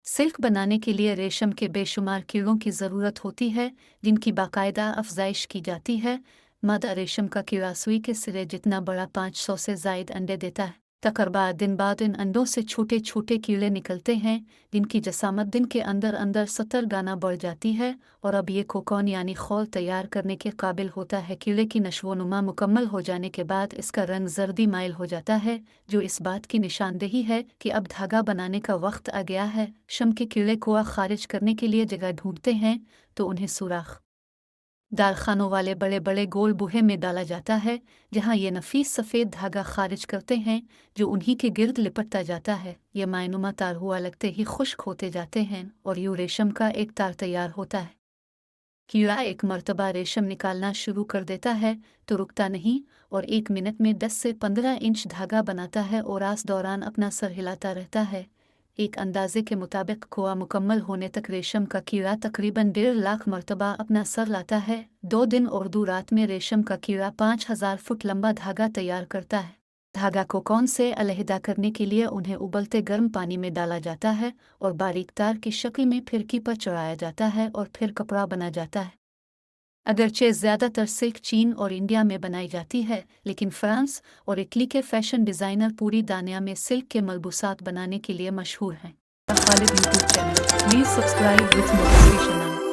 Silk बनाने के लिए रेशम के बेशुमार कीड़ों की ज़रूरत होती है, जिनकी बाकायदा अफजाइश की जाती है। मादा रेशम का कीड़ा सुई के सिरे जितना बड़ा 500 से ज़ायद अंडे देता है। तकरीबन दिन बाद इन अंडों से छोटे छोटे कीड़े निकलते हैं, जिनकी जसामत दिन के अंदर अंदर 70 गाना बढ़ जाती है और अब ये कोकॉन यानी खोल तैयार करने के काबिल होता है। कीड़े की नशोनुमा मुकम्मल हो जाने के बाद इसका रंग जर्दी माइल हो जाता है, जो इस बात की निशानदेही है कि अब धागा बनाने का वक्त आ गया है। शम के कीड़े कोआ खारिज करने के लिए जगह ढूंढते हैं तो उन्हें सुराख दारखानों वाले बड़े बड़े गोल बूहे में डाला जाता है, जहां ये नफीस सफ़ेद धागा खारिज करते हैं, जो उन्हीं के गिर्द लिपटता जाता है। ये मायनुमा तार हुआ लगते ही खुश्क होते जाते हैं और यूं रेशम का एक तार तैयार होता है। कीड़ा एक मर्तबा रेशम निकालना शुरू कर देता है तो रुकता नहीं और 1 मिनट में 10 से 15 इंच धागा बनाता है और आस दौरान अपना सर हिलाता रहता है। एक अंदाजे के मुताबिक खोआ मुकम्मल होने तक रेशम का कीड़ा तकरीबन 1.5 लाख मरतबा अपना सर लाता है। 2 दिन और 2 रात में रेशम का कीड़ा 5000 फुट लंबा धागा तैयार करता है। धागा को कौन से अलहदा करने के लिए उन्हें उबलते गर्म पानी में डाला जाता है और बारीक तार की शक्ल में फिरकी पर चढ़ाया जाता है और फिर कपड़ा बना जाता है। अगरचे ज़्यादातर सिल्क चीन और इंडिया में बनाई जाती है, लेकिन फ्रांस और इटली के फैशन डिज़ाइनर पूरी दुनिया में सिल्क के मलबूसात बनाने के लिए मशहूर हैं। Khalid YouTube channel, please subscribe with notification.